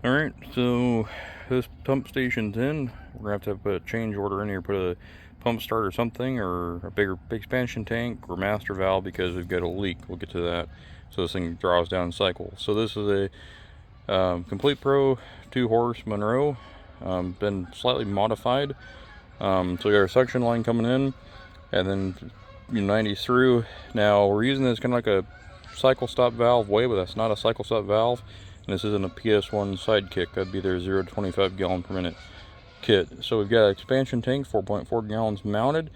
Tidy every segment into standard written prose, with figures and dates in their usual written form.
Alright, so this pump station's in. We're gonna have to put a change order in here, put a pump start or something, or a bigger expansion tank or master valve because we've got a leak. We'll get to that. So this thing draws down cycles. So this is a Complete Pro 2-horse Monroe, been slightly modified. So we got our suction line coming in, and then 90s through. Now we're using this kind of like a cycle stop valve way, but that's not a cycle stop valve. And this isn't a PS1 sidekick. That'd be their 0 to 25 gallon per minute kit. So we've got an expansion tank, 4.4 gallons mounted,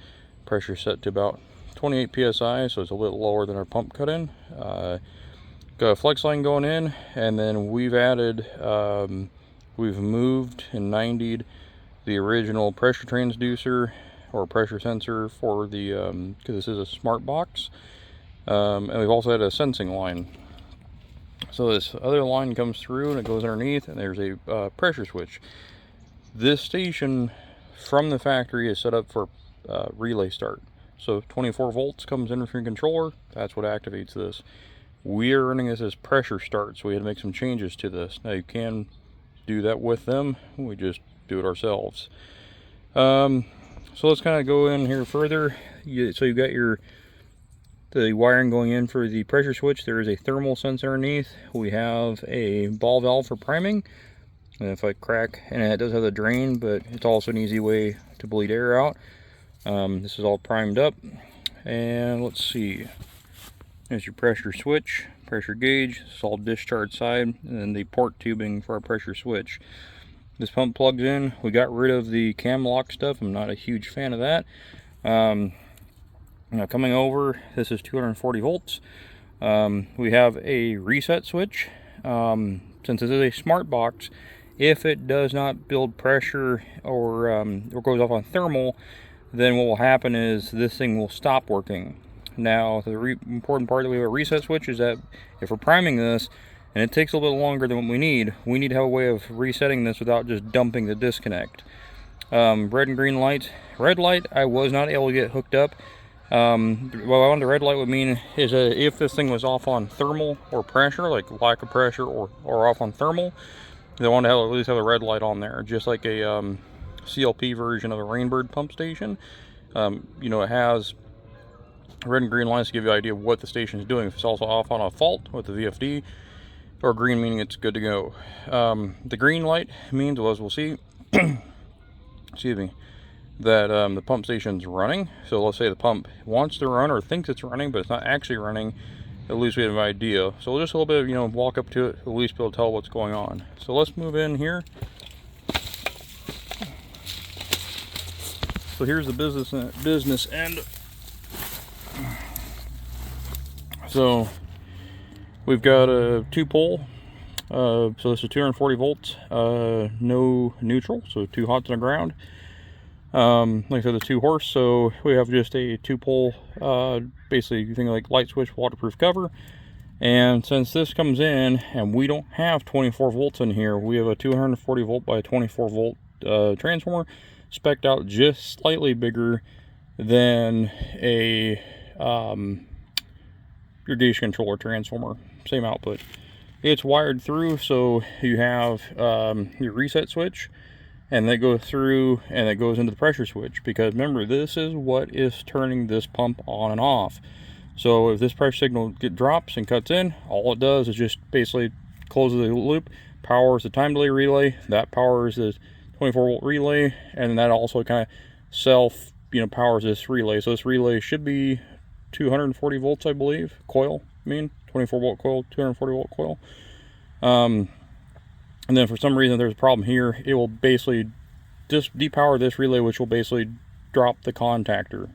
pressure set to about 28 psi, so it's a little lower than our pump cut in. Got a flex line going in, and then we've added, we've moved and 90'd the original pressure transducer or pressure sensor for the, because this is a smart box. And we've also had a sensing line. So this other line comes through and it goes underneath, and there's a pressure switch. This station from the factory is set up for relay start. So 24 volts comes in from your controller. That's what activates this. We are running this as pressure start, so we had to make some changes to this. Now you can do that with them. We just do it ourselves. So let's kind of go in here further. So you've got the wiring going in for the pressure switch. There is a thermal sensor underneath. We have a ball valve for priming. And if I crack, and it does have the drain, but it's also an easy way to bleed air out. This is all primed up. And let's see. There's your pressure switch, pressure gauge. It's all discharge side, and then the port tubing for our pressure switch. This pump plugs in. We got rid of the cam lock stuff. I'm not a huge fan of that. Now coming over, this is 240 volts. We have a reset switch. Since this is a smart box, if it does not build pressure or goes off on thermal, then what will happen is this thing will stop working. Now the important part that we have a reset switch is that if we're priming this and it takes a little bit longer than what we need to have a way of resetting this without just dumping the disconnect. Red and green lights. Red light I was not able to get hooked up. What on the red light would mean is that if this thing was off on thermal or pressure, like lack of pressure or off on thermal, they want to at least have a red light on there, just like a CLP version of a Rainbird pump station. It has red and green lights to give you an idea of what the station is doing. If it's also off on a fault with the VFD, or green meaning it's good to go. The green light means, as we'll see, excuse me, that the pump station's running. So let's say the pump wants to run or thinks it's running, but it's not actually running. At least we have an idea. So just a little bit of, walk up to it, at least be able to tell what's going on. So let's move in here. So here's the business end. So we've got a 2-pole. So this is 240 volts, no neutral, so 2 hots on the ground. Like I said, the 2-horse, so we have just a 2-pole, basically you think like light switch, waterproof cover. And since this comes in and we don't have 24 volts in here, we have a 240 volt by 24 volt transformer, spec'd out just slightly bigger than a your gauge controller transformer, same output. It's wired through, so you have your reset switch, and that goes through and it goes into the pressure switch, because remember, this is what is turning this pump on and off. So if this pressure signal drops and cuts in, all it does is just basically closes the loop, powers the time delay relay, that powers the 24 volt relay, and that also kind of self powers this relay. So this relay should be 240 volts, I believe, coil, 24 volt coil, 240 volt coil. And then for some reason there's a problem here, it will basically just depower this relay, which will basically drop the contactor.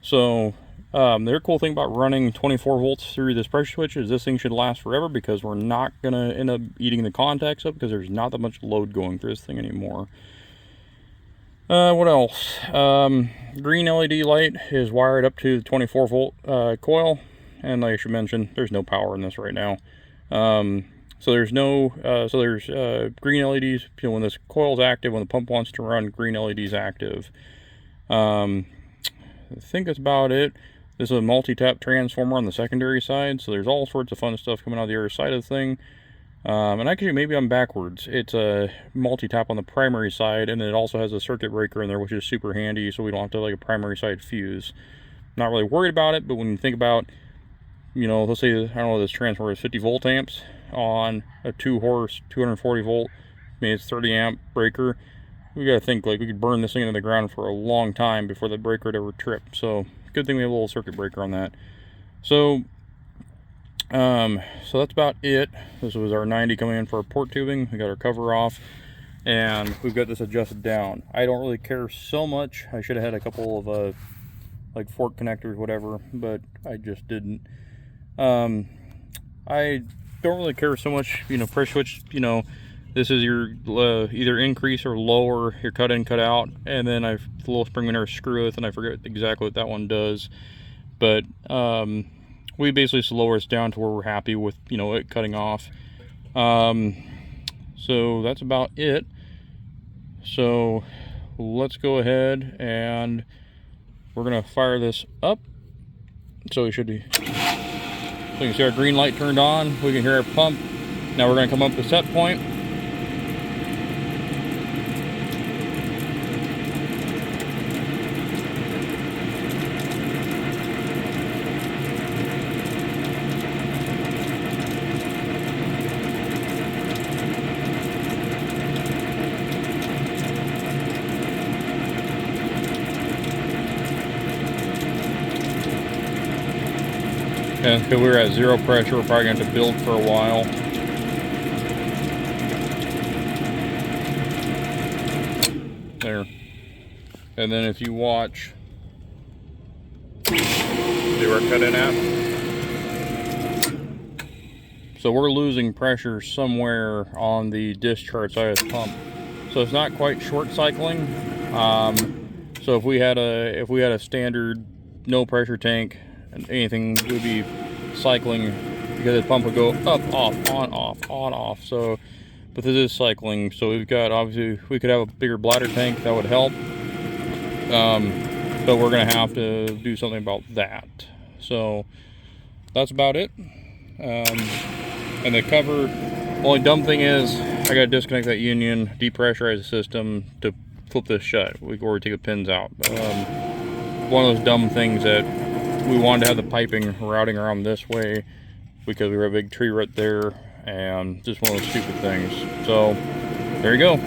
So the other cool thing about running 24 volts through this pressure switch is this thing should last forever, because we're not going to end up eating the contacts up, because there's not that much load going through this thing anymore. What else? Green LED light is wired up to the 24 volt coil, and like I should mention, there's no power in this right now. So there's green LEDs, when this coil is active, when the pump wants to run, green LEDs active. I think that's about it. This is a multi-tap transformer on the secondary side, so there's all sorts of fun stuff coming out of the other side of the thing. And actually, maybe I'm backwards. It's a multi-tap on the primary side, and it also has a circuit breaker in there, which is super handy, so we don't have to like a primary side fuse. Not really worried about it, but when you think about, you know, let's say, I don't know, this transformer is 50 volt amps on a 2-horse, 240 volt, maybe it's 30 amp breaker. We gotta think, like, we could burn this thing into the ground for a long time before the breaker would ever trip. So, good thing we have a little circuit breaker on that. So that's about it. This was our 90 coming in for our port tubing. We got our cover off, and we've got this adjusted down. I don't really care so much. I should have had a couple of like fork connectors, whatever, but I just didn't. I don't really care so much, you know, pressure switch, you know, this is your either increase or lower your cut in, cut out, and then I've the little spring mineral screw with, and I forget exactly what that one does, but we basically just lower us down to where we're happy with, you know, it cutting off. So that's about it. So let's go ahead and we're gonna fire this up. So we should be, so you can see our green light turned on. We can hear our pump. Now we're gonna come up to set point. And because we were at 0 pressure, we're probably going to have to build for a while. There. And then if you watch, see where I cut in at? So we're losing pressure somewhere on the discharge side of the pump. So it's not quite short cycling. So if we had a standard no pressure tank, and anything would be cycling because the pump would go up, off, on, off. So, but this is cycling. So we've got, obviously, we could have a bigger bladder tank that would help. But we're gonna have to do something about that. So that's about it. And the cover, only dumb thing is I gotta disconnect that union, depressurize the system to flip this shut, or we take the pins out. One of those dumb things that we wanted to have the piping routing around this way because we have a big tree right there, and just one of those stupid things. So there you go.